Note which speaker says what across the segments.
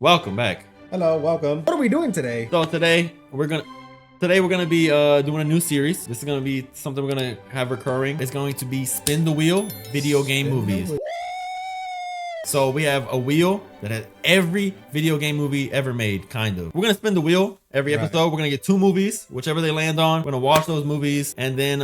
Speaker 1: Welcome back.
Speaker 2: Hello, welcome. What are we doing today?
Speaker 1: So today we're gonna be doing a new series. This is gonna be something we're gonna have recurring. It's going to be Spin the Wheel video game movies. So we have a wheel that has every video game movie ever made, kind of. We're gonna spin the wheel every episode. We're gonna get 2 movies, whichever they land on. We're gonna watch those movies, and then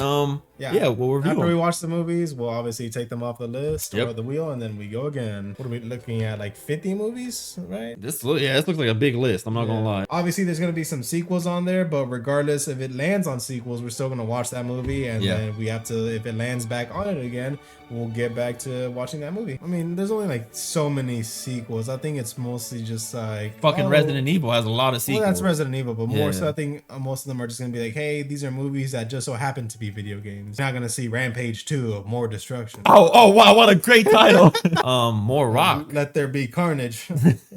Speaker 1: yeah, we'll review
Speaker 2: After
Speaker 1: them.
Speaker 2: we watch the movies, we'll obviously take them off the list
Speaker 1: Yep.
Speaker 2: or the wheel, and then we go again. What are we looking at? Like 50 movies, right?
Speaker 1: This looks like a big list. I'm not gonna lie.
Speaker 2: Obviously, there's gonna be some sequels on there, but regardless if it lands on sequels, we're still gonna watch that movie, and then we have to, if it lands back on it again, we'll get back to watching that movie. I mean, there's only like so many sequels. I think it's mostly just like
Speaker 1: Fucking Resident Evil has a lot of sequels.
Speaker 2: Well, that's Resident Evil, but more
Speaker 1: Yeah.
Speaker 2: so, I think most of them are just gonna be like, hey, these are movies that just so happen to be video games. You're not gonna see Rampage 2 of More Destruction.
Speaker 1: Oh wow, what a great title. More rock.
Speaker 2: Let there be carnage.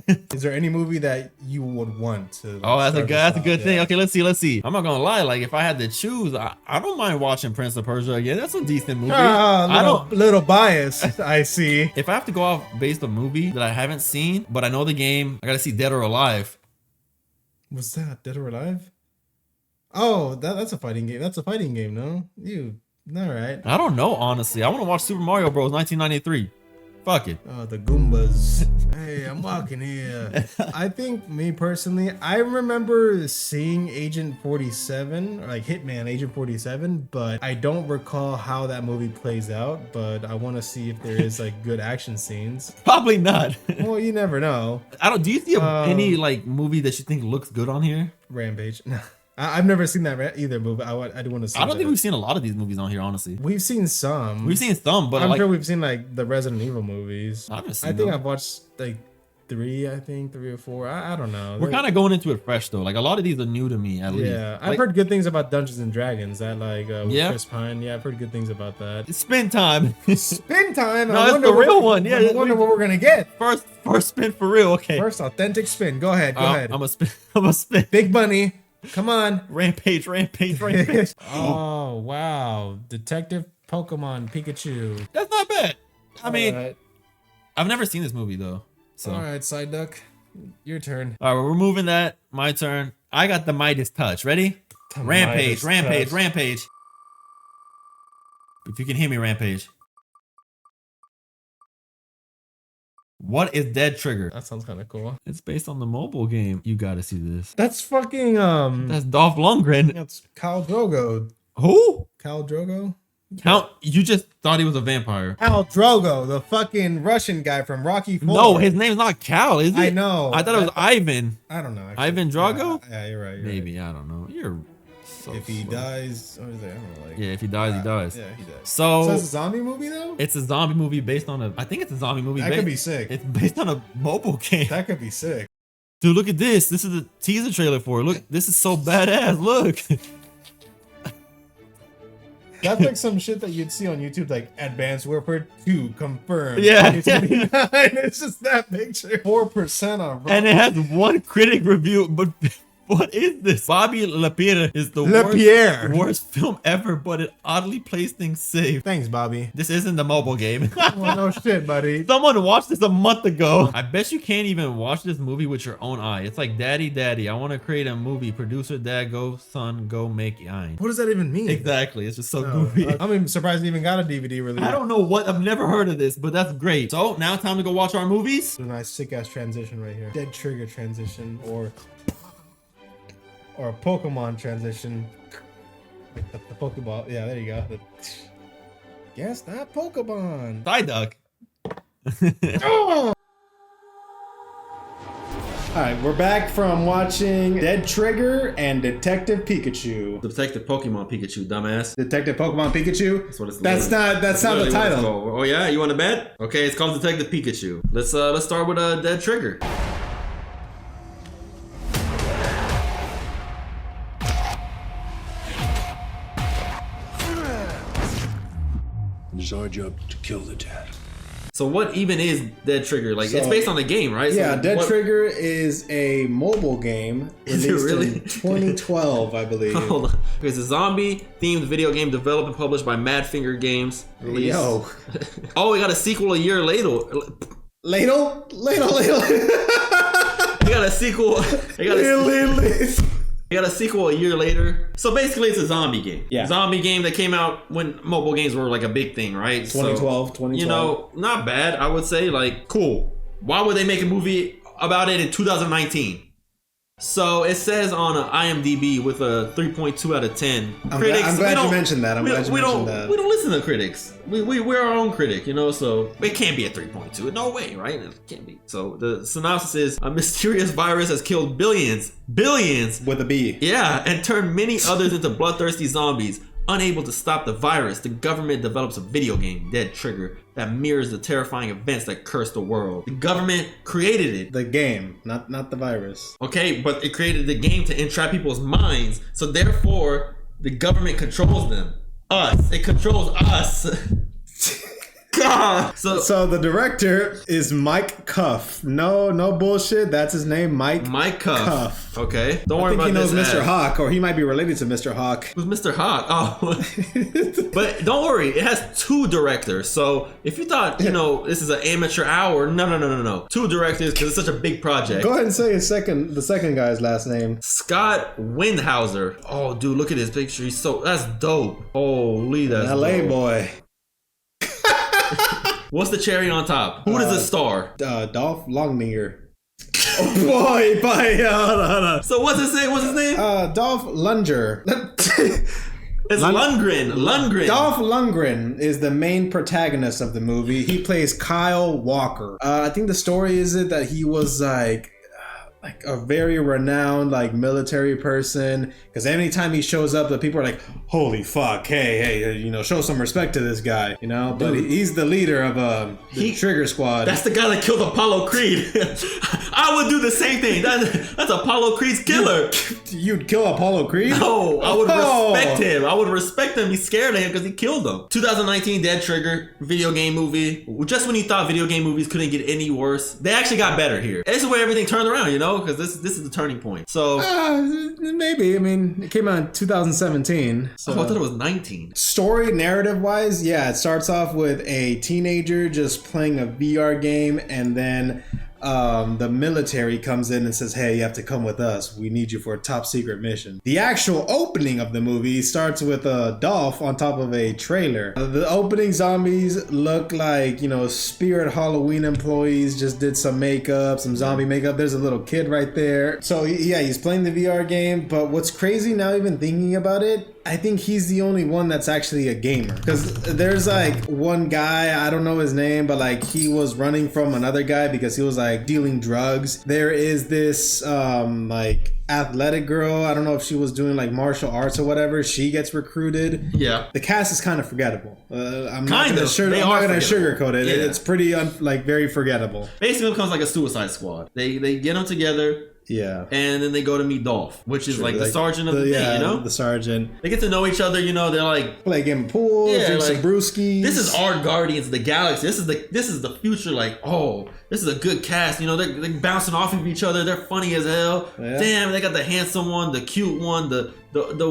Speaker 2: Is there any movie that you would want to?
Speaker 1: Oh, that's a good thing.
Speaker 2: Yeah.
Speaker 1: Okay, let's see. I'm not gonna lie. Like, if I had to choose, I don't mind watching Prince of Persia again. That's a decent movie. I don't.
Speaker 2: Little bias, I see.
Speaker 1: If I have to go off based on a movie that I haven't seen, but I know the game, I gotta see Dead or Alive.
Speaker 2: What's that? Dead or Alive? Oh, that's a fighting game. That's a fighting game, no? All right.
Speaker 1: I don't know, honestly. I want to watch Super Mario Bros. 1993. Fuck it.
Speaker 2: Oh, the Goombas. Hey, I'm walking here. I think, me personally, I remember seeing Agent 47, or like Hitman Agent 47, but I don't recall how that movie plays out, but I want to see if there is like good action scenes.
Speaker 1: Probably not.
Speaker 2: Well, you never know.
Speaker 1: I don't. Do you see any like movie that you think looks good on here?
Speaker 2: Rampage. I've never seen that either movie. I do want to see
Speaker 1: I don't
Speaker 2: that.
Speaker 1: think we've seen a lot of these movies on here, honestly.
Speaker 2: We've seen some.
Speaker 1: We've seen some, but
Speaker 2: I'm
Speaker 1: like,
Speaker 2: sure we've seen like the Resident Evil movies.
Speaker 1: I haven't seen
Speaker 2: I think
Speaker 1: them.
Speaker 2: I've watched like 3 or 4. I don't know.
Speaker 1: We're kind of going into it fresh though. Like, a lot of these are new to me, at least.
Speaker 2: Yeah,
Speaker 1: Like,
Speaker 2: I've heard good things about Dungeons and Dragons. That like with
Speaker 1: Yeah?
Speaker 2: Chris Pine. Yeah, I've heard good things about that.
Speaker 1: it's spin time.
Speaker 2: Spin time.
Speaker 1: No, it's the real one. Yeah,
Speaker 2: I wonder what we're gonna get.
Speaker 1: First spin for real. Okay.
Speaker 2: First authentic spin. Go ahead. Go ahead.
Speaker 1: I'm a spin. I'm a spin.
Speaker 2: Big Bunny. Come on.
Speaker 1: Rampage.
Speaker 2: Oh wow, Detective Pokemon Pikachu.
Speaker 1: That's not bad. I mean,
Speaker 2: all right.
Speaker 1: I've never seen this movie though. So,
Speaker 2: All right, Side Duck, your turn.
Speaker 1: all right, we're moving that. My turn. I got the Midas touch. Ready?
Speaker 2: The
Speaker 1: Rampage.
Speaker 2: Midas touch.
Speaker 1: Rampage. If you can hear me, Rampage. What is Dead Trigger?
Speaker 2: That sounds kind of cool.
Speaker 1: It's based on the mobile game. You gotta see this.
Speaker 2: That's fucking
Speaker 1: That's Dolph Lundgren.
Speaker 2: That's Khal Drogo.
Speaker 1: Who?
Speaker 2: Khal Drogo.
Speaker 1: Count. You just thought he was a vampire.
Speaker 2: Khal Drogo, the fucking Russian guy from Rocky 4.
Speaker 1: No, his name's not Cal, is it?
Speaker 2: I know.
Speaker 1: I thought it was Ivan.
Speaker 2: I don't know. Actually.
Speaker 1: Ivan Drago?
Speaker 2: Yeah, you're right.
Speaker 1: Maybe, I don't know. You're so
Speaker 2: If he
Speaker 1: slow.
Speaker 2: dies, what is that? I don't know, like,
Speaker 1: Yeah, if he dies, he dies.
Speaker 2: Yeah, he dies.
Speaker 1: So,
Speaker 2: So it's a zombie movie though.
Speaker 1: it's a zombie movie based on I think it's a zombie movie.
Speaker 2: That could be sick.
Speaker 1: It's based on a mobile game.
Speaker 2: That could be sick.
Speaker 1: Dude, look at this. This is the teaser trailer for it. Look, this is so badass. Look.
Speaker 2: That's like some shit that you'd see on YouTube, like Advanced Warfare 2 confirmed.
Speaker 1: Yeah.
Speaker 2: 2029. It's just that picture. 4% on.
Speaker 1: And it has one critic review, but what is this? Bobby Lapierre is the
Speaker 2: Lapierre.
Speaker 1: worst film ever, but it oddly plays things safe.
Speaker 2: Thanks, Bobby.
Speaker 1: This isn't the mobile game.
Speaker 2: Well, no shit, buddy.
Speaker 1: Someone watched this a month ago. I bet you can't even watch this movie with your own eye. It's like, Daddy, I want to create a movie. Producer, Dad, go, son, go make it.
Speaker 2: What does that even mean?
Speaker 1: Exactly. It's just so goofy.
Speaker 2: I'm even surprised it even got a DVD release.
Speaker 1: I don't know what. I've never heard of this, but that's great. So now time to go watch our movies.
Speaker 2: A nice sick ass transition right here. Dead Trigger transition or a Pokemon transition. The Pokeball. Yeah, there you go. Guess that Pokemon.
Speaker 1: Psyduck.
Speaker 2: Oh! Alright, we're back from watching Dead Trigger and Detective Pikachu.
Speaker 1: Detective Pokemon Pikachu, dumbass.
Speaker 2: Detective Pokemon Pikachu?
Speaker 1: That's what it's.
Speaker 2: That's not the title.
Speaker 1: Oh yeah, you want to bet? Okay, it's called Detective Pikachu. Let's start with Dead Trigger.
Speaker 3: It is our job to kill the dead.
Speaker 1: So what even is Dead Trigger? Like, it's
Speaker 2: So-
Speaker 1: based on a game, right?
Speaker 2: Yeah,
Speaker 1: So
Speaker 2: Dead
Speaker 1: what-
Speaker 2: Trigger is a mobile game
Speaker 1: Is it
Speaker 2: released
Speaker 1: really?
Speaker 2: in 2012, I believe.
Speaker 1: Hold on. It's a zombie-themed video game developed and published by Madfinger Games. Released.
Speaker 2: Yo.
Speaker 1: Oh, we got a sequel a year later.
Speaker 2: Ladle?
Speaker 1: a sequel. They got a sequel a year later. So basically, it's a zombie game.
Speaker 4: Yeah.
Speaker 1: Zombie game that came out when mobile games were like a big thing, right?
Speaker 4: 2012.
Speaker 1: You know, not bad. I would say, like, cool. Why would they make a movie about it in 2019? So it says on IMDb with a 3.2 out of 10.
Speaker 4: I'm glad you mentioned that.
Speaker 1: We don't listen to critics. We're our own critic, you know. So it can't be a 3.2. No way, right? It can't be. So the synopsis is: a mysterious virus has killed billions
Speaker 4: with a B.
Speaker 1: Yeah, and turned many others into bloodthirsty zombies. Unable to stop the virus, the government develops a video game, Dead Trigger, that mirrors the terrifying events that cursed the world. The government created it.
Speaker 4: The game, not the virus.
Speaker 1: Okay, but it created the game to entrap people's minds. So therefore, the government controls them. Us. It controls us. God.
Speaker 4: So the director is Mike Cuff. No bullshit. That's his name, Mike Cuff.
Speaker 1: Okay. Don't worry about
Speaker 4: this. I think he knows Mr.
Speaker 1: ad.
Speaker 4: Hawk, or he might be related to Mr. Hawk.
Speaker 1: Who's Mr. Hawk? Oh. But don't worry, it has 2 directors. So if you thought, you know, this is an amateur hour, no. 2 directors because it's such a big project.
Speaker 4: Go ahead and say the second guy's last name.
Speaker 1: Scott Windhauser. Oh, dude, look at his picture. That's dope. Holy, that's
Speaker 4: LA
Speaker 1: dope.
Speaker 4: boy.
Speaker 1: What's the cherry on top? Who does it star?
Speaker 4: Dolph Lundgren. Oh boy, hold on.
Speaker 1: So what's his name?
Speaker 4: Dolph Lundgren.
Speaker 1: It's Lundgren.
Speaker 4: Dolph Lundgren is the main protagonist of the movie. He plays Kyle Walker. I think the story is that he was like a very renowned military person, because anytime he shows up, the people are like, holy fuck, hey, you know, show some respect to this guy, you know. But he's the leader of the Trigger Squad.
Speaker 1: That's the guy that killed Apollo Creed. I would do the same thing. That's Apollo Creed's killer.
Speaker 4: You'd kill Apollo Creed?
Speaker 1: No, I would respect him. I would respect him. He's scared of him because he killed him. 2019 Dead Trigger video game movie. Just when you thought video game movies couldn't get any worse, they actually got better here. This is where everything turned around, you know, because this is the turning point. So
Speaker 4: maybe. I mean, it came out in 2017. So.
Speaker 1: I thought it was 19.
Speaker 4: Story narrative wise, yeah, it starts off with a teenager just playing a VR game, and then the military comes in and says, hey, you have to come with us. We need you for a top secret mission. The actual opening of the movie starts with Dolph on top of a trailer. The opening zombies look like, you know, Spirit Halloween employees just did some makeup, some zombie makeup. There's a little kid right there. So yeah, he's playing the VR game. But what's crazy now, even thinking about it, I think he's the only one that's actually a gamer, because there's one guy, I don't know his name, but he was running from another guy because he was dealing drugs. There is this athletic girl, I don't know if she was doing martial arts or whatever. She gets recruited.
Speaker 1: Yeah,
Speaker 4: the cast is kind of forgettable. I'm not
Speaker 1: gonna
Speaker 4: sugarcoat it.
Speaker 1: Yeah.
Speaker 4: It's pretty very forgettable.
Speaker 1: Basically, it becomes like a Suicide Squad. They get them together.
Speaker 4: Yeah.
Speaker 1: And then they go to meet Dolph, which is the sergeant of the day, you know?
Speaker 4: The sergeant.
Speaker 1: They get to know each other, you know, they're
Speaker 4: play a game of pool, drink some brewskis.
Speaker 1: This is our Guardians of the Galaxy. This is the future, this is a good cast, you know, they're bouncing off of each other, they're funny as hell. Yeah. Damn, they got the handsome one, the cute one, the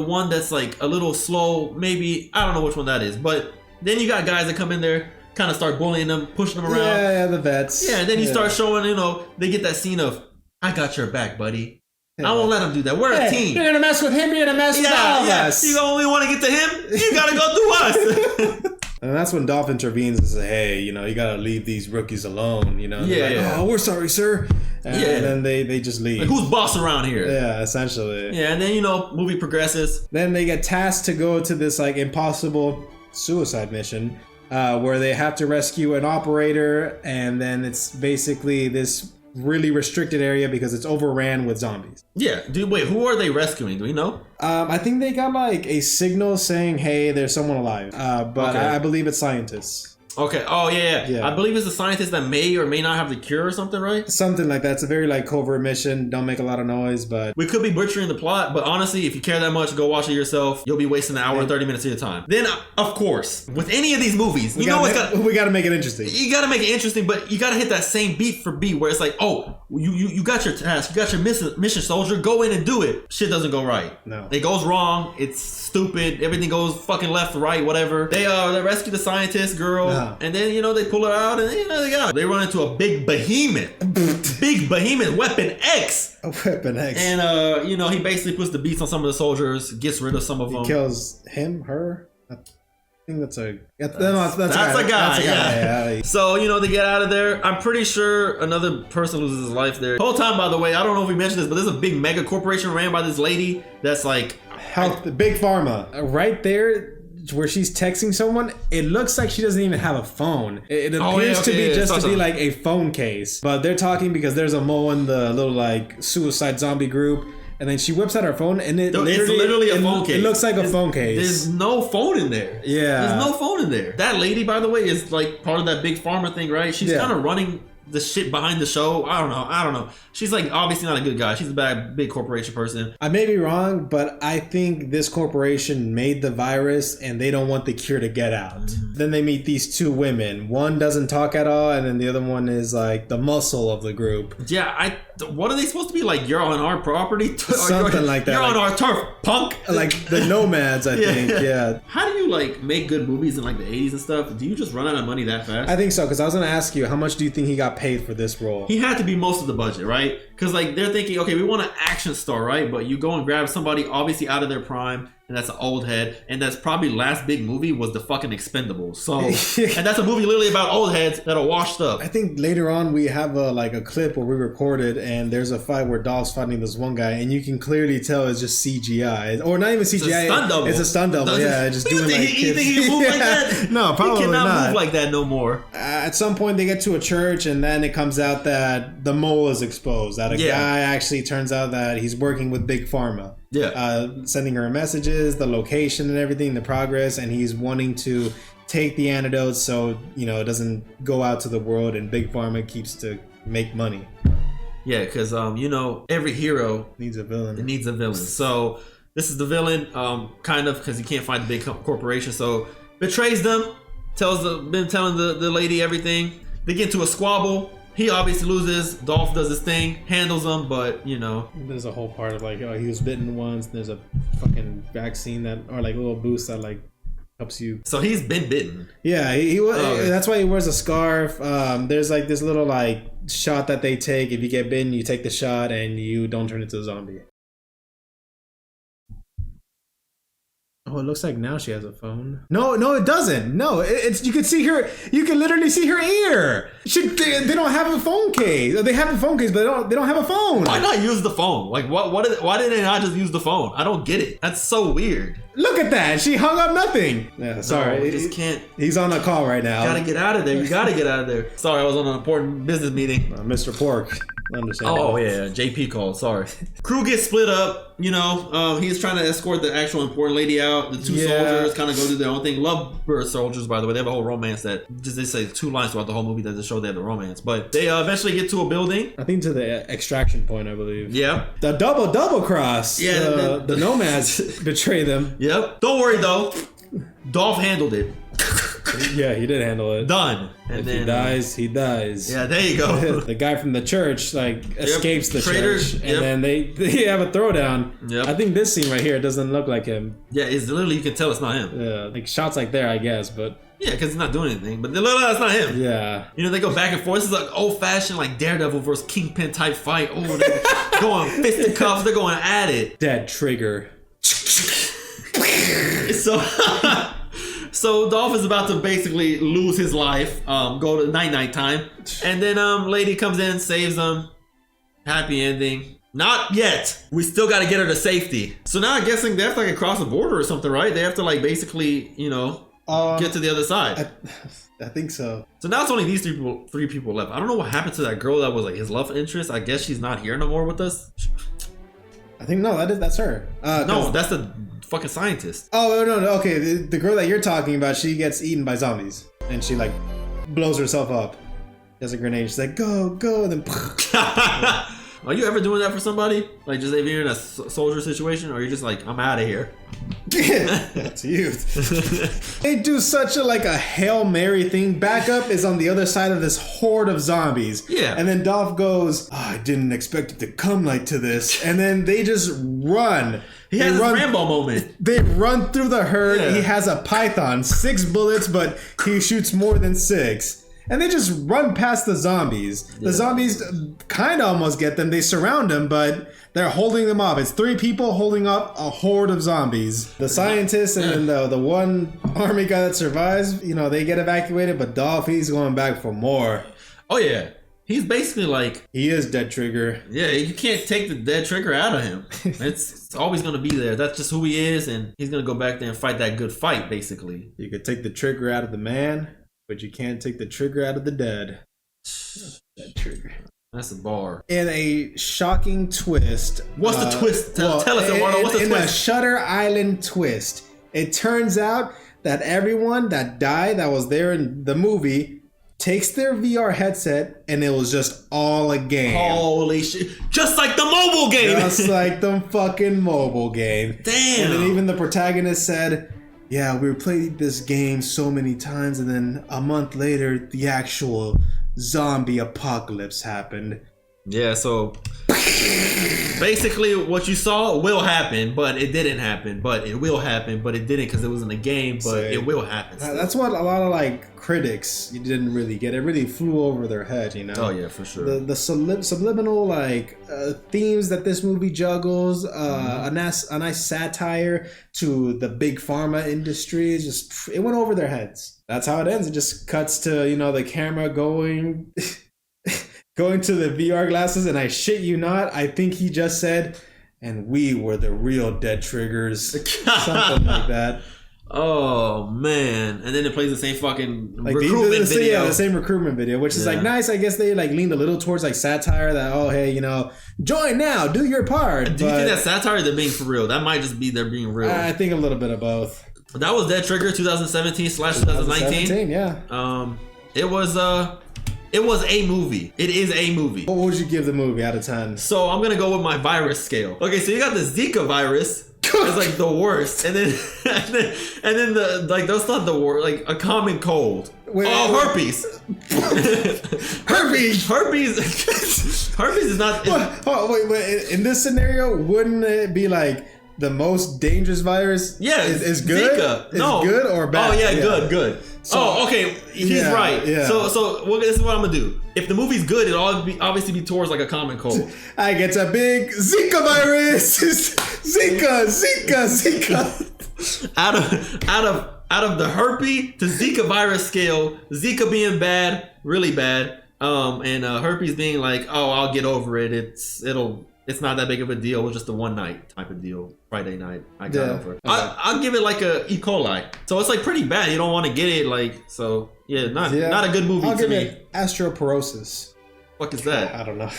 Speaker 1: one that's a little slow, maybe, I don't know which one that is, but then you got guys that come in there, kind of start bullying them, pushing them around.
Speaker 4: Yeah, the vets.
Speaker 1: Yeah, and then you start showing, you know, they get that scene of, I got your back, buddy. Yeah. I won't let him do that. We're a team.
Speaker 4: You're gonna mess with him, you're gonna mess with all of us.
Speaker 1: You only want to get to him, you gotta go through us.
Speaker 4: And that's when Dolph intervenes and says, hey, you know, you gotta leave these rookies alone, you know. Oh, we're sorry, sir. And then they just leave.
Speaker 1: Who's boss around here?
Speaker 4: Yeah, essentially.
Speaker 1: Yeah, and then, you know, movie progresses.
Speaker 4: Then they get tasked to go to this impossible suicide mission where they have to rescue an operator, and then it's basically this really restricted area because it's overran with zombies.
Speaker 1: Yeah, dude, wait, who are they rescuing? Do we know?
Speaker 4: I think they got a signal saying, hey, there's someone alive. But okay. I believe it's scientists.
Speaker 1: Okay. Oh, yeah. I believe it's a scientist that may or may not have the cure or something, right?
Speaker 4: Something like that. It's a very covert mission. Don't make a lot of noise, but...
Speaker 1: We could be butchering the plot, but honestly, if you care that much, go watch it yourself. You'll be wasting an hour and 30 minutes of your time. Then, of course, with any of these movies, we
Speaker 4: gotta make it interesting.
Speaker 1: You gotta make it interesting, but you gotta hit that same beat for beat where it's you got your task, you got your mission, soldier, go in and do it. Shit doesn't go right.
Speaker 4: No.
Speaker 1: It goes wrong. It's stupid. Everything goes fucking left, right, whatever. They rescue the scientist girl.
Speaker 4: Yeah.
Speaker 1: And then, they pull her out and, they run into a big behemoth. Weapon X.
Speaker 4: A Weapon X.
Speaker 1: And, he basically puts the beats on some of the soldiers, gets rid of some of them.
Speaker 4: He kills him, her. I think that's a guy.
Speaker 1: That's a guy.
Speaker 4: Yeah.
Speaker 1: So, they get out of there. I'm pretty sure another person loses his life there. The whole time, by the way, I don't know if we mentioned this, but there's a big mega corporation ran by this lady that's like...
Speaker 4: Big Pharma. Right there where she's texting someone, it looks like she doesn't even have a phone. It appears to be like a phone case. But they're talking because there's a mole in the little like suicide zombie group. And then she whips out her phone, and it's literally a phone case. It looks like a phone case.
Speaker 1: There's no phone in there.
Speaker 4: Yeah.
Speaker 1: There's no phone in there. That lady, by the way, is like part of that Big Pharma thing, right? She's kind of running the shit behind the show. I don't know. She's like obviously not a good guy. She's a big corporation person.
Speaker 4: I may be wrong, but I think this corporation made the virus and they don't want the cure to get out. Then they meet these two women. One doesn't talk at all, and then the other one is like the muscle of the group.
Speaker 1: Yeah, what are they supposed to be like? You're on our property?
Speaker 4: Something like that.
Speaker 1: You're on our turf, punk.
Speaker 4: Like the nomads, I think. Yeah.
Speaker 1: How do you like make good movies in like the 80s and stuff? Do you just run out of money that fast?
Speaker 4: I think so, because I was going to ask you, how much do you think he got paid for this role?
Speaker 1: He had to be most of the budget, right? Because like they're thinking, okay, we want an action star, right? But you go and grab somebody obviously out of their prime, and that's an old head, and that's probably last big movie was the fucking Expendables. So, and that's a movie literally about old heads that are washed up.
Speaker 4: I think later on we have a clip where we recorded, and there's a fight where Dolph's fighting this one guy, and you can clearly tell it's just CGI, or not even CGI.
Speaker 1: It's a stunt double.
Speaker 4: It's a stunt double. Yeah, just doing like.
Speaker 1: You think he move like that?
Speaker 4: No, probably
Speaker 1: he cannot
Speaker 4: not.
Speaker 1: move like that no more.
Speaker 4: At some point, they get to a church, and then it comes out that the mole is exposed. That a guy actually turns out that he's working with Big Pharma.
Speaker 1: Yeah.
Speaker 4: Sending her messages, the location and everything, the progress, and he's wanting to take the antidote so it doesn't go out to the world, and Big Pharma keeps to make money.
Speaker 1: Yeah, because every hero
Speaker 4: needs a villain.
Speaker 1: It needs a villain. So this is the villain, kind of, because he can't find the big corporation. So betrays them, been telling the lady everything. They get into a squabble. He obviously loses. Dolph does his thing, handles them, but
Speaker 4: there's a whole part of like, he was bitten once. There's a fucking vaccine or like little boost that like helps you.
Speaker 1: So he's been bitten.
Speaker 4: Yeah, he was. That's why he wears a scarf. There's like this little like shot that they take. If you get bitten, you take the shot and you don't turn into a zombie. Oh, it looks like now she has a phone. No, it doesn't. No, it's you can see her. You can literally see her ear. They don't have a phone case. They have a phone case, but they don't have a phone.
Speaker 1: Why not use the phone? Like, why did they not just use the phone? I don't get it. That's so weird.
Speaker 4: Look at that. She hung up nothing. Yeah, sorry.
Speaker 1: No, we just can't.
Speaker 4: He's on a call right now.
Speaker 1: Gotta get out of there. You gotta get out of there. Sorry, I was on an important business meeting.
Speaker 4: Mr. Pork. Understand.
Speaker 1: Oh yeah, JP called. Sorry. Crew gets split up. He's trying to escort the actual important lady out. The two soldiers kind of go do their own thing. Lovebird soldiers, by the way, they have a whole romance that they say 2 lines throughout the whole movie that just show they have the romance. But they eventually get to a building.
Speaker 4: I think to the extraction point, I believe.
Speaker 1: Yeah.
Speaker 4: The double cross. Yeah. The nomads betray them.
Speaker 1: Yep. Don't worry though. Dolph handled it.
Speaker 4: Yeah, he did handle it.
Speaker 1: Done. And then
Speaker 4: he dies, he dies.
Speaker 1: Yeah, there you go.
Speaker 4: The guy from the church escapes the
Speaker 1: Traitors,
Speaker 4: church, and then they have a throwdown.
Speaker 1: Yep.
Speaker 4: I think this scene right here doesn't look like him.
Speaker 1: Yeah, it's literally, you can tell it's not him.
Speaker 4: Yeah, like shots like there, I guess, but
Speaker 1: yeah, because he's not doing anything. But literally, that's not him.
Speaker 4: Yeah.
Speaker 1: They go back and forth. This is like old-fashioned like Daredevil versus Kingpin type fight. Oh, they're going fisticuffs. They're going at it.
Speaker 4: Dead trigger.
Speaker 1: So Dolph is about to basically lose his life, go to night time, and then lady comes in, saves him. Happy ending. Not yet. We still got to get her to safety. So now I'm guessing they have to like cross the border or something, right? They have to like basically, get to the other side.
Speaker 4: I think so.
Speaker 1: So now it's only these three people left. I don't know what happened to that girl that was like his love interest. I guess she's not here no more with us.
Speaker 4: I think that's her.
Speaker 1: No, that's the fucking scientist.
Speaker 4: Oh no! Okay, the girl that you're talking about, she gets eaten by zombies, and she like blows herself up. She has a grenade. She's like, go, and then.
Speaker 1: Are you ever doing that for somebody? Like, just if you're in a soldier situation, or you're just like, I'm out of here.
Speaker 4: That's you. They do such a Hail Mary thing. Backup is on the other side of this horde of zombies.
Speaker 1: Yeah.
Speaker 4: And then Dolph goes, I didn't expect it to come like to this. And then they just run.
Speaker 1: He has his Rambo moment.
Speaker 4: They run through the herd.
Speaker 1: Yeah.
Speaker 4: He has a python, 6 bullets, but he shoots more than 6. And they just run past the zombies. The zombies kind of almost get them. They surround them, but they're holding them off. It's 3 people holding up a horde of zombies. The scientists and then the one army guy that survives, they get evacuated, but Dolph, he's going back for more.
Speaker 1: Oh, yeah. He's basically like...
Speaker 4: He is Dead Trigger.
Speaker 1: Yeah, you can't take the dead trigger out of him. It's always going to be there. That's just who he is, and he's going to go back there and fight that good fight, basically.
Speaker 4: You could take the trigger out of the man, but you can't take the trigger out of the dead. Dead Trigger.
Speaker 1: That's a bar.
Speaker 4: In a shocking twist.
Speaker 1: What's the twist? Tell us, Eduardo, what's the
Speaker 4: twist?
Speaker 1: twist?
Speaker 4: In a Shutter Island twist. It turns out that everyone that died that was there in the movie takes their VR headset and it was just all a game.
Speaker 1: Holy shit. Just like the mobile game.
Speaker 4: Just like the fucking mobile game.
Speaker 1: Damn.
Speaker 4: And then even the protagonist said, yeah, we played this game so many times and then a month later, the actual zombie apocalypse happened.
Speaker 1: Yeah, so basically what you saw will happen, but it didn't happen. But it will happen, but it didn't because it was in the game, but it will happen.
Speaker 4: That's what a lot of critics you didn't really get. It really flew over their head,
Speaker 1: Oh yeah, for sure.
Speaker 4: The subliminal themes that this movie juggles, a nice satire to the big pharma industry. It went over their heads. That's how it ends. It just cuts to the camera going to the VR glasses, and I shit you not, I think he just said, and we were the real Dead Triggers. Something like that.
Speaker 1: Oh man. And then it plays the same fucking recruitment video.
Speaker 4: Yeah, the same recruitment video, which is nice. I guess they leaned a little towards satire that, oh hey, join now, do your part.
Speaker 1: Do you think that's satire or they're being for real? That might just be they're being real.
Speaker 4: I think a little bit of both.
Speaker 1: That was Dead Trigger 2017/2019.
Speaker 4: Yeah.
Speaker 1: It was a movie. It is a movie.
Speaker 4: What would you give the movie out of 10?
Speaker 1: So I'm gonna go with my virus scale. Okay, so you got the Zika virus. It's the worst, and then that's not the worst. A common cold. Herpes. Herpes is not.
Speaker 4: Wait. In this scenario, wouldn't it be the most dangerous virus?
Speaker 1: Yeah,
Speaker 4: is good.
Speaker 1: Zika.
Speaker 4: Is good or bad?
Speaker 1: Oh yeah, good. So, okay, he's right.
Speaker 4: Yeah.
Speaker 1: So this is what I'm gonna do. If the movie's good, it'll obviously be towards a common cold.
Speaker 4: I get a big Zika virus. Zika.
Speaker 1: Out of the herpes to Zika virus scale, Zika being bad, really bad, and herpes being I'll get over it. It's not that big of a deal. It was just a one night type of deal. Friday night, I got over it. I'll give it a E. coli. So it's pretty bad. You don't want to get it not a good movie
Speaker 4: I'll
Speaker 1: to
Speaker 4: give
Speaker 1: me.
Speaker 4: it Astroporosis.
Speaker 1: Fuck is that?
Speaker 4: I don't know.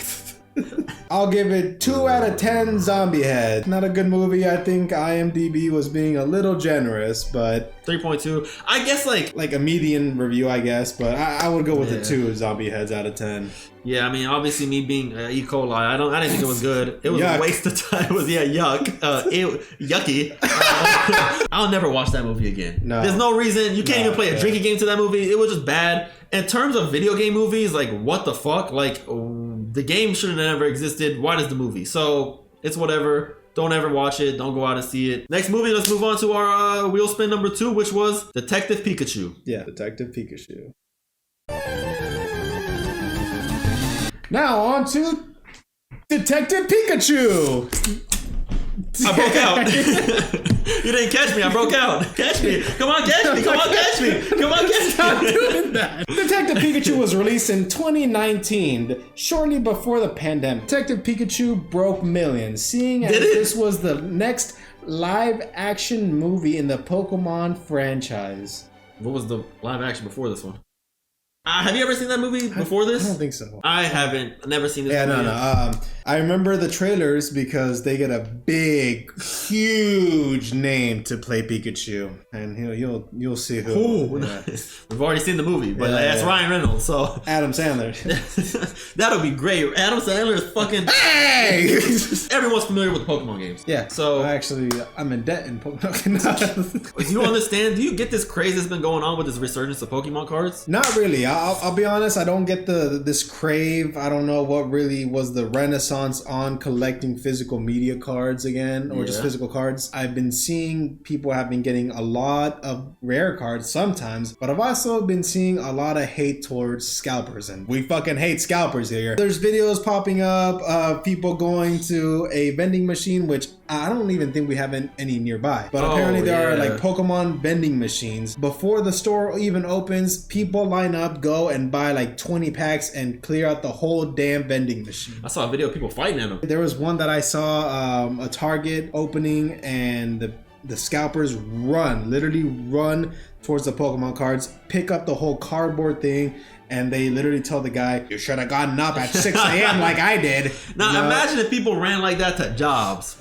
Speaker 4: I'll give it 2 out of 10 zombie head. Not a good movie. I think IMDb was being a little generous, but
Speaker 1: 3.2. I guess
Speaker 4: like a median review, I guess, but I would go with the 2 zombie heads out of 10.
Speaker 1: Yeah, I mean, obviously me being E. coli, I didn't think it was good. It was
Speaker 4: Yuck.
Speaker 1: a waste of time. It was yuck. Yucky. I'll never watch that movie again.
Speaker 4: No.
Speaker 1: There's no reason. You can't even play a drinking game to that movie. It was just bad. In terms of video game movies, what the fuck? The game should have never existed. Why does the movie? So it's whatever. Don't ever watch it. Don't go out and see it. Next movie, let's move on to our wheel spin number 2, which was Detective Pikachu.
Speaker 4: Yeah, Detective Pikachu. Now on to Detective Pikachu.
Speaker 1: I broke out. You didn't catch me. I broke out. Catch me. Come on, catch me. Come on, catch me. Come on, catch me.
Speaker 4: Stop doing that. Detective Pikachu was released in 2019, shortly before the pandemic. Detective Pikachu broke millions, seeing as this was the next live-action movie in the Pokemon franchise.
Speaker 1: What was the live action before this one? Have you ever seen that movie before this?
Speaker 4: I don't think so.
Speaker 1: I haven't. Never seen this
Speaker 4: Yeah,
Speaker 1: movie.
Speaker 4: no. I remember the trailers because they get a big, huge name to play Pikachu, and you'll see who.
Speaker 1: Ooh,
Speaker 4: Yeah.
Speaker 1: we've already seen the movie, but
Speaker 4: Yeah,
Speaker 1: that's
Speaker 4: yeah.
Speaker 1: Ryan Reynolds, so
Speaker 4: Adam Sandler.
Speaker 1: that'll be great. Adam Sandler is fucking.
Speaker 4: Hey!
Speaker 1: Everyone's familiar with the Pokemon games.
Speaker 4: Yeah.
Speaker 1: So
Speaker 4: actually, I'm in debt in Pokemon.
Speaker 1: do you understand? Do you get this craze that's been going on with this resurgence of Pokemon cards?
Speaker 4: Not really. I'll be honest. I don't get this crave. I don't know what really was the renaissance on collecting physical media cards again, or just
Speaker 1: Yeah.
Speaker 4: physical cards. I've been seeing people have been getting a lot of rare cards sometimes, but I've also been seeing a lot of hate towards scalpers, and we fucking hate scalpers here. There's videos popping up of people going to a vending machine, which I don't even think we have any nearby. But apparently there are
Speaker 1: yeah.
Speaker 4: like Pokemon vending machines. Before the store even opens, people line up, go and buy like 20 packs and clear out the whole damn vending machine.
Speaker 1: I saw a video of people fighting at them.
Speaker 4: There was one that I saw, a Target opening, and the scalpers literally run towards the Pokemon cards, pick up the whole cardboard thing, and they literally tell the guy, "You should have gotten up at 6 a.m. like I did."
Speaker 1: Now
Speaker 4: You know?
Speaker 1: imagine if people ran like that to jobs.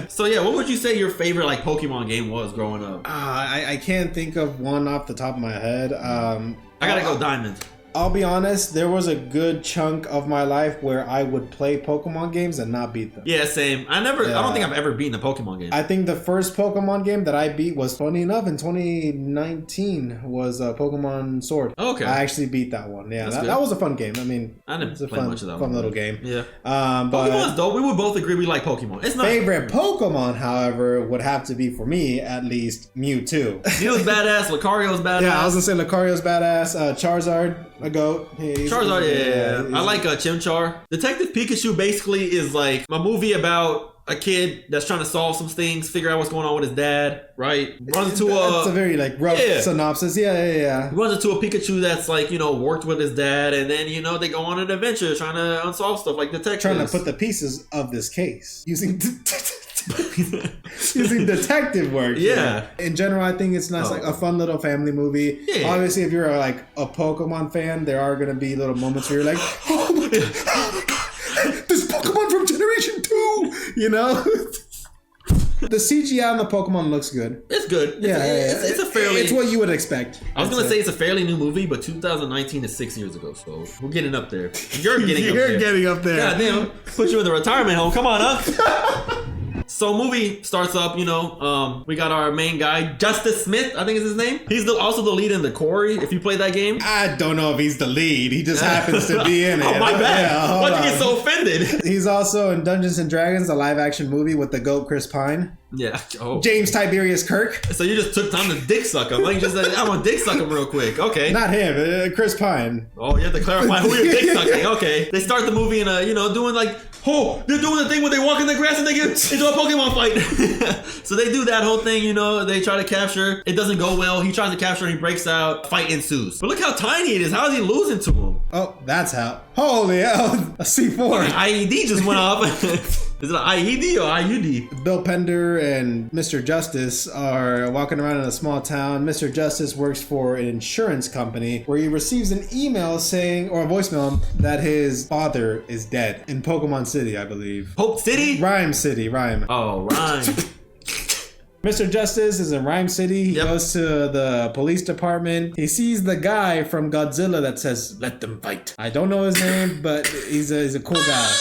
Speaker 1: So yeah, what would you say your favorite like Pokemon game was growing up?
Speaker 4: I can't think of one off the top of my head.
Speaker 1: I gotta go Diamond.
Speaker 4: I'll be honest, there was a good chunk of my life where I would play Pokemon games and not beat them.
Speaker 1: Yeah, same. I don't think I've ever beaten a Pokemon game.
Speaker 4: I think the first Pokemon game that I beat was, funny enough, in 2019 was Pokemon Sword.
Speaker 1: Okay.
Speaker 4: I actually beat that one. Yeah,
Speaker 1: That's
Speaker 4: that,
Speaker 1: good.
Speaker 4: that was a fun game. I mean,
Speaker 1: I didn't
Speaker 4: it's a
Speaker 1: play
Speaker 4: fun,
Speaker 1: much of that
Speaker 4: fun
Speaker 1: one.
Speaker 4: little game.
Speaker 1: Yeah.
Speaker 4: But
Speaker 1: Pokemon's dope. We would both agree we like Pokemon. It's not
Speaker 4: favorite Pokemon, however, would have to be for me at least Mewtwo.
Speaker 1: Mew's badass, Lucario's badass.
Speaker 4: Yeah, I was gonna say Lucario's badass. Charizard, a goat.
Speaker 1: Charizard, yeah. I like Chimchar. Detective Pikachu basically is like a movie about a kid that's trying to solve some things, figure out what's going on with his dad, right? Runs into
Speaker 4: It's a very like rough
Speaker 1: Yeah.
Speaker 4: synopsis. Yeah.
Speaker 1: runs into a Pikachu that's like, worked with his dad, and then, they go on an adventure trying to unsolve stuff like detectives.
Speaker 4: Trying to put the pieces of this case using using detective work.
Speaker 1: Yeah.
Speaker 4: In general, I think it's nice, like a fun little family movie.
Speaker 1: Yeah.
Speaker 4: Obviously, if you're like a Pokemon fan, there are gonna be little moments where you're like, oh my god, this Pokemon from Generation 2, The CGI on the Pokemon looks good.
Speaker 1: It's good.
Speaker 4: Yeah,
Speaker 1: It's a fairly...
Speaker 4: It's what you would expect.
Speaker 1: I was going to say it's a fairly new movie, but 2019 is 6 years ago, so we're getting up there. You're getting up there.
Speaker 4: You're getting up there.
Speaker 1: God damn, put you in the retirement home. Come on up. So movie starts up, we got our main guy, Justice Smith, I think is his name. He's also the lead in The Quarry, if you play that game.
Speaker 4: I don't know if he's the lead. He just happens to be in it.
Speaker 1: Oh, my bad.
Speaker 4: Yeah, hold
Speaker 1: Why'd you
Speaker 4: on.
Speaker 1: get so offended?
Speaker 4: He's also in Dungeons and Dragons, a live action movie with the GOAT Chris Pine.
Speaker 1: Yeah. Oh.
Speaker 4: James Tiberius Kirk.
Speaker 1: So you just took time to dick suck him. Like you just said, I'm gonna dick suck him real quick. Okay.
Speaker 4: Not him, Chris Pine.
Speaker 1: Oh, you have to clarify who you're dick sucking. Okay. They start the movie in doing like, they're doing the thing where they walk in the grass and they get into a Pokemon fight. So they do that whole thing, they try to capture. It doesn't go well. He tries to capture, he breaks out, fight ensues. But look how tiny it is. How is he losing to him?
Speaker 4: Oh, that's how. Holy hell, a C4.
Speaker 1: IED just went off. Is it an IED or IUD?
Speaker 4: Bill Pender and Mr. Justice are walking around in a small town. Mr. Justice works for an insurance company where he receives an email saying, or a voicemail, that his father is dead in Pokemon City, I believe.
Speaker 1: Hope City?
Speaker 4: Rhyme City, Rhyme.
Speaker 1: Oh, Rhyme.
Speaker 4: Mr. Justice is in Rhyme City. He goes to the police department. He sees the guy from Godzilla that says, "Let them fight." I don't know his name, but he's a cool guy.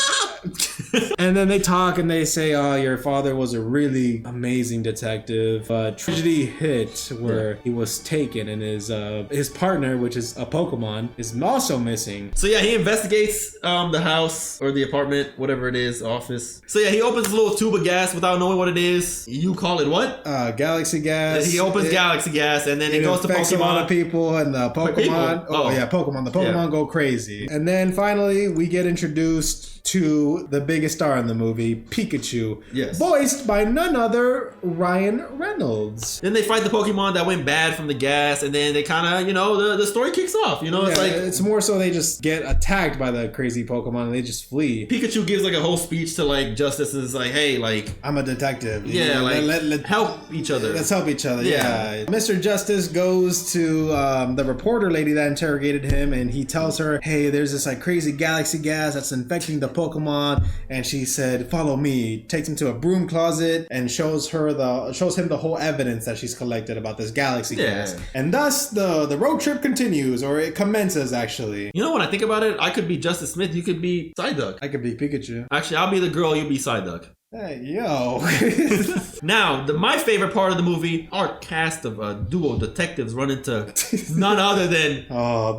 Speaker 4: And then they talk and they say, "Oh, your father was a really amazing detective. Tragedy hit where he was taken, and his partner, which is a Pokemon, is also missing."
Speaker 1: So yeah, he investigates the house or the apartment, whatever it is, office. So yeah, he opens a little tube of gas without knowing what it is. You call it what?
Speaker 4: Galaxy gas.
Speaker 1: He opens Galaxy gas, and then it goes to
Speaker 4: affects a lot of
Speaker 1: Pokemon.
Speaker 4: people, and the Pokemon.
Speaker 1: people?
Speaker 4: Oh
Speaker 1: Oh.
Speaker 4: yeah, Pokemon. The Pokemon go crazy, and then finally we get introduced to the biggest star in the movie, Pikachu.
Speaker 1: Yes.
Speaker 4: Voiced by none other Ryan Reynolds.
Speaker 1: Then they fight the Pokemon that went bad from the gas, and then they kind of, the story kicks off. It's like
Speaker 4: it's more so they just get attacked by the crazy Pokemon and they just flee.
Speaker 1: Pikachu gives like a whole speech to like Justice, and is like, hey, like
Speaker 4: I'm a detective.
Speaker 1: yeah, like
Speaker 4: let
Speaker 1: help each other.
Speaker 4: Let's help each other.
Speaker 1: Yeah.
Speaker 4: Yeah. Mr. Justice goes to the reporter lady that interrogated him, and he tells her, "Hey, there's this like crazy galaxy gas that's infecting the Pokemon." And she said, "Follow me." Takes him to a broom closet and shows him the whole evidence that she's collected about this galaxy gas. And thus the road trip continues, or it commences actually.
Speaker 1: When I think about it, I could be Justice Smith. You could be Psyduck.
Speaker 4: I could be Pikachu.
Speaker 1: Actually, I'll be the girl. You be Psyduck.
Speaker 4: Hey, yo.
Speaker 1: Now, my favorite part of the movie, our cast of duo detectives run into none other than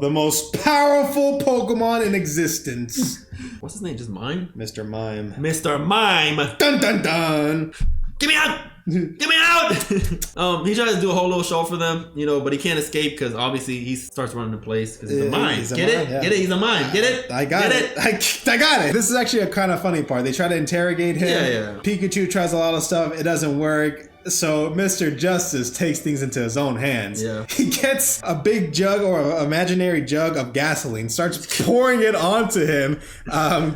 Speaker 4: the most powerful Pokemon in existence.
Speaker 1: what's his name? Just Mime?
Speaker 4: Mr. Mime.
Speaker 1: Mr. Mime.
Speaker 4: Dun dun dun.
Speaker 1: Get me out! Get me out! He tries to do a whole little show for them, but he can't escape because obviously he starts running the place because he's a mime. Get it? Yeah. Get it? He's a mime. Get it?
Speaker 4: I got it. I got it. This is actually a kind of funny part. They try to interrogate him.
Speaker 1: Yeah.
Speaker 4: Pikachu tries a lot of stuff. It doesn't work. So Mr. Justice takes things into his own hands.
Speaker 1: Yeah.
Speaker 4: He gets a big jug or an imaginary jug of gasoline, starts pouring it onto him,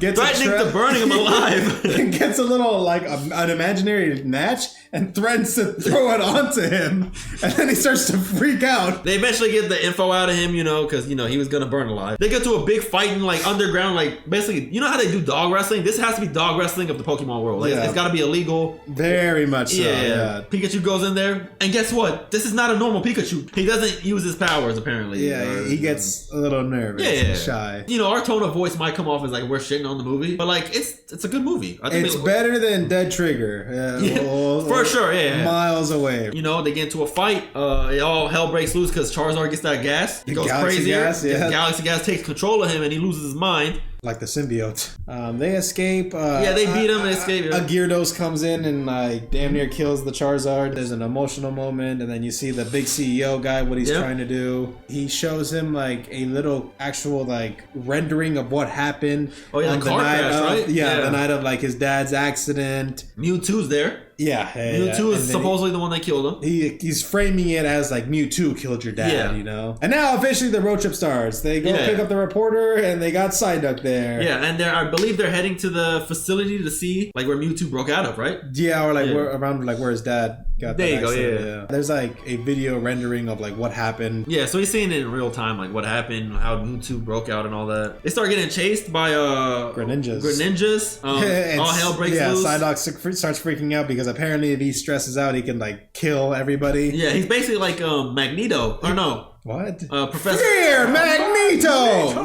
Speaker 4: gets
Speaker 1: threatening to burning him alive.
Speaker 4: Gets a little like an imaginary match and threatens to throw it onto him, and then he starts to freak out.
Speaker 1: They eventually get the info out of him, because he was gonna burn alive. They get to a big fight in like underground, like basically, how they do dog wrestling? This has to be dog wrestling of the Pokemon world. Like, it's got to be illegal.
Speaker 4: Very much so. Yeah.
Speaker 1: Pikachu goes in there, and guess what? This is not a normal Pikachu. He doesn't use his powers apparently.
Speaker 4: Yeah, he gets a little nervous and shy.
Speaker 1: Our tone of voice might come off as like we're shitting on the movie, but like it's a good movie. I think
Speaker 4: it's better than Dead Trigger.
Speaker 1: For sure. Yeah,
Speaker 4: miles away.
Speaker 1: They get into a fight. All hell breaks loose because Charizard gets that gas. He goes crazy. Galaxy gas takes control of him, and he loses his mind.
Speaker 4: Like the symbiote. They escape.
Speaker 1: They beat him. They escape.
Speaker 4: A Gyarados comes in and like damn near kills the Charizard. There's an emotional moment, and then you see the big CEO guy, what he's trying to do. He shows him like a little actual like rendering of what happened.
Speaker 1: Oh yeah,
Speaker 4: on
Speaker 1: the car crash, right?
Speaker 4: Yeah, the night of like his dad's accident.
Speaker 1: Mewtwo's there.
Speaker 4: Yeah,
Speaker 1: Mewtwo is supposedly the one that killed him.
Speaker 4: He's framing it as like Mewtwo killed your dad, And now officially the road trip starts. They go pick up the reporter, and they got Psyduck there.
Speaker 1: Yeah, and I believe they're heading to the facility to see like where Mewtwo broke out of, right?
Speaker 4: Yeah, or like around like where his dad got.
Speaker 1: There you go.
Speaker 4: Yeah. There's like a video rendering of like what happened.
Speaker 1: Yeah, so he's seeing it in real time, like what happened, how Mewtwo broke out, and all that. They start getting chased by Greninjas. All hell breaks loose.
Speaker 4: Yeah, Psyduck starts freaking out because apparently if he stresses out, he can like kill everybody.
Speaker 1: Yeah, he's basically like Magneto. Or no.
Speaker 4: What?
Speaker 1: Professor
Speaker 4: Magneto!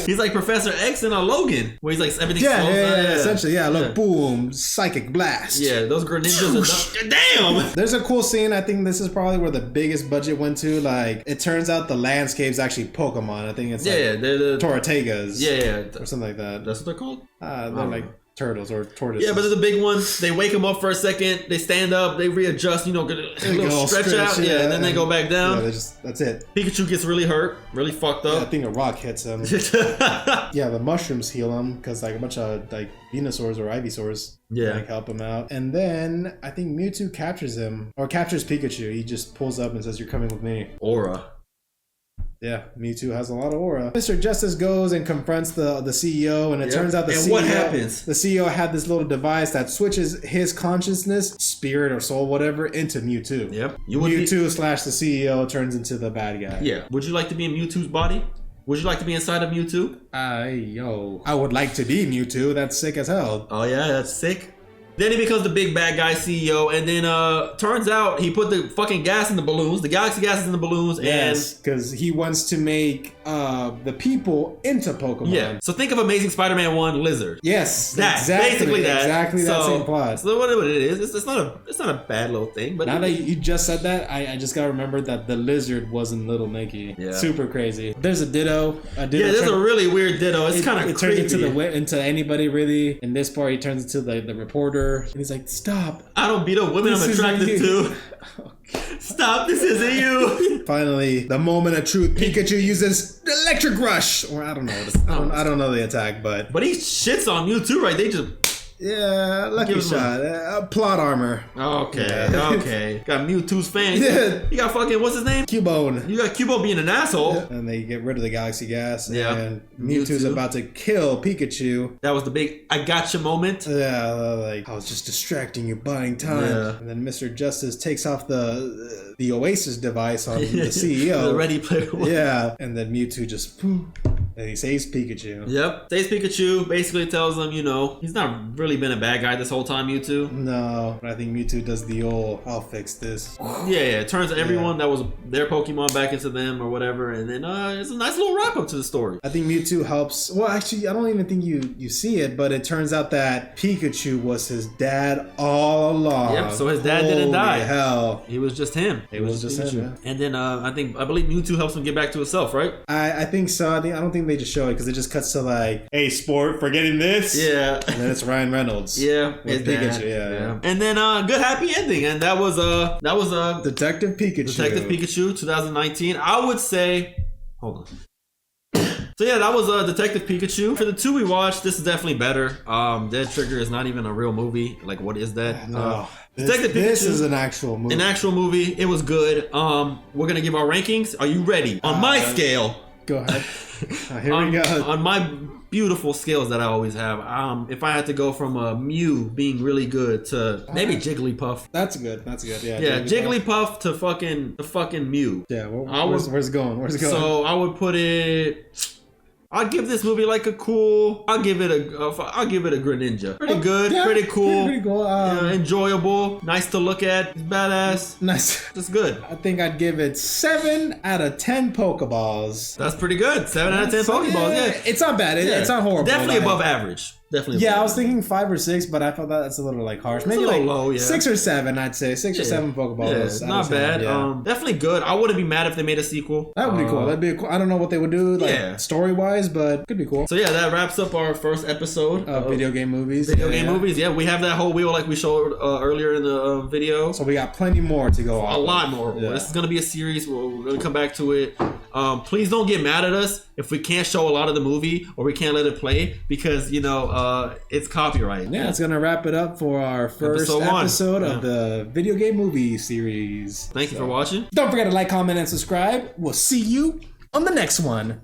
Speaker 1: He's like Professor X in a Logan, where he's like everything.
Speaker 4: Essentially, look, boom, psychic blast.
Speaker 1: Yeah, those Greninjas are damn.
Speaker 4: There's a cool scene. I think this is probably where the biggest budget went to. Like, it turns out the landscape's actually Pokemon. I think it's they're the Tortegas.
Speaker 1: Yeah,
Speaker 4: or something like that.
Speaker 1: That's what they're called.
Speaker 4: They're like turtles or tortoises.
Speaker 1: Yeah, but there's a big one. They wake them up for a second. They stand up. They readjust. Get a little stretch out. Yeah, and then they go back down.
Speaker 4: Yeah, that's it.
Speaker 1: Pikachu gets really hurt, really fucked up.
Speaker 4: Yeah, I think a rock hits him. Yeah, the mushrooms heal him because like a bunch of like Venusaurs or Ivysaurs like help him out. And then I think Mewtwo captures him or captures Pikachu. He just pulls up and says, "You're coming with me."
Speaker 1: Aura.
Speaker 4: Yeah, Mewtwo has a lot of aura. Mr. Justice goes and confronts the CEO, and it turns out
Speaker 1: what happens?
Speaker 4: The CEO had this little device that switches his consciousness, spirit or soul, whatever, into Mewtwo.
Speaker 1: Yep.
Speaker 4: Mewtwo / the CEO turns into the bad guy.
Speaker 1: Yeah. Would you like to be in Mewtwo's body? Would you like to be inside of Mewtwo?
Speaker 4: I would like to be Mewtwo. That's sick as hell.
Speaker 1: Oh yeah, that's sick. Then he becomes the big bad guy CEO, and then turns out he put the fucking gas in the balloons. The galaxy gas is in the balloons,
Speaker 4: yes, because he wants to make the people into Pokemon.
Speaker 1: Yeah. So think of Amazing Spider-Man 1 Lizard.
Speaker 4: Yes,
Speaker 1: basically that.
Speaker 4: Exactly that same plot.
Speaker 1: So what it is, it's not a bad little thing. But
Speaker 4: now that you just said that, I just gotta remember that the lizard wasn't Little Nicky. Yeah. Super crazy. There's a Ditto.
Speaker 1: There's a really weird Ditto. It's kind of
Speaker 4: it turns into anybody really. In this part, he turns into the reporter. And he's like, "Stop!
Speaker 1: I don't beat up women I'm attracted to. Stop! This isn't you."
Speaker 4: Finally, the moment of truth. Pikachu uses Electric Rush. Or I don't know. I don't know the attack, but
Speaker 1: But he shits on Mewtwo, right? They just
Speaker 4: yeah, lucky
Speaker 1: Give him
Speaker 4: shot. Plot armor.
Speaker 1: okay, okay. Got Mewtwo's fan.
Speaker 4: Yeah.
Speaker 1: You got fucking what's his name?
Speaker 4: Cubone.
Speaker 1: You got Cubo being an asshole.
Speaker 4: And they get rid of the Galaxy Gas.
Speaker 1: Yeah.
Speaker 4: And Mewtwo's
Speaker 1: Mewtwo.
Speaker 4: about to kill Pikachu.
Speaker 1: That was the big I gotcha moment.
Speaker 4: Yeah, like I was just distracting you, buying time.
Speaker 1: Yeah.
Speaker 4: And then Mr. Justice takes off the Oasis device on the CEO.
Speaker 1: The Ready Player One.
Speaker 4: Yeah, and then Mewtwo just poof, and he saves Pikachu.
Speaker 1: Yep. Saves Pikachu, basically tells him, you know, he's not really been a bad guy this whole time, Mewtwo.
Speaker 4: No, but I think Mewtwo does the old "I'll fix this."
Speaker 1: Yeah, turns everyone that was their Pokemon back into them or whatever, and then it's a nice little wrap up to the story.
Speaker 4: I think Mewtwo helps. Well, actually, I don't even think you see it, but it turns out that Pikachu was his dad all along.
Speaker 1: Yep, so his dad didn't
Speaker 4: Holy
Speaker 1: die.
Speaker 4: Hell,
Speaker 1: It was just him.
Speaker 4: it was just him. Yeah.
Speaker 1: And then I believe Mewtwo helps him get back to himself, right?
Speaker 4: I think so. I don't think they just show it because it just cuts to like, "Hey, sport, forgetting this."
Speaker 1: Yeah.
Speaker 4: And then it's Ryan Reynolds.
Speaker 1: Yeah,
Speaker 4: With
Speaker 1: his dad.
Speaker 4: Pikachu, yeah.
Speaker 1: And then good happy ending, and that was
Speaker 4: Detective Pikachu.
Speaker 1: Detective Pikachu 2019. I would say, hold on. So yeah, that was Detective Pikachu. For the two we watched, this is definitely better. Dead Trigger is not even a real movie. Like, what is that?
Speaker 4: No,
Speaker 1: Detective
Speaker 4: this
Speaker 1: Pikachu
Speaker 4: is an actual movie.
Speaker 1: an actual movie. It was good. We're gonna give our rankings. Are you ready? On my scale.
Speaker 4: Go ahead. Here we go.
Speaker 1: On my beautiful scales that I always have. If I had to go from a Mew being really good to maybe Jigglypuff.
Speaker 4: That's good. That's good. Yeah.
Speaker 1: Yeah, Jigglypuff to fucking Mew.
Speaker 4: Yeah.
Speaker 1: I would-
Speaker 4: Where's it going? Where's it going?
Speaker 1: So I would put it. I'd give this movie like a cool. I'll give it a Greninja. Pretty good.
Speaker 4: Yeah,
Speaker 1: pretty cool.
Speaker 4: Pretty cool.
Speaker 1: Enjoyable. Nice to look at. It's badass.
Speaker 4: Nice.
Speaker 1: Just good.
Speaker 4: I think I'd give it 7 out of 10 Pokeballs.
Speaker 1: That's pretty good. 7 out of 10 Pokeballs. Yeah.
Speaker 4: It's not bad. It's not horrible.
Speaker 1: Definitely
Speaker 4: Like-
Speaker 1: above average. Definitely.
Speaker 4: Yeah, I
Speaker 1: above
Speaker 4: was thinking 5 or 6, but I thought that's a little like harsh. Maybe
Speaker 1: a little
Speaker 4: like
Speaker 1: low, yeah.
Speaker 4: 6 or 7, I'd say. 6 or 7 Pokeballs.
Speaker 1: Yeah, it's
Speaker 4: out
Speaker 1: not
Speaker 4: of 10,
Speaker 1: bad.
Speaker 4: yeah.
Speaker 1: Definitely good. I wouldn't be mad if they made a sequel.
Speaker 4: That would be cool. That'd be cool. I don't know what they would do, like
Speaker 1: Yeah.
Speaker 4: story wise, but could be cool.
Speaker 1: So yeah, that wraps up our first episode of
Speaker 4: Video game movies.
Speaker 1: video
Speaker 4: Yeah,
Speaker 1: game
Speaker 4: yeah.
Speaker 1: movies. Yeah, we have that whole wheel like we showed earlier in the video.
Speaker 4: So we got plenty more to go on.
Speaker 1: A lot more.
Speaker 4: Yeah.
Speaker 1: This is gonna be a series. We're gonna come back to it. Please don't get mad at us if we can't show a lot of the movie or we can't let it play because it's copyright.
Speaker 4: Yeah, it's gonna wrap it up for our first
Speaker 1: Episode one.
Speaker 4: episode of the video game movie series.
Speaker 1: Thank you for watching.
Speaker 4: Don't forget to like, comment, and subscribe. We'll see you on the next one.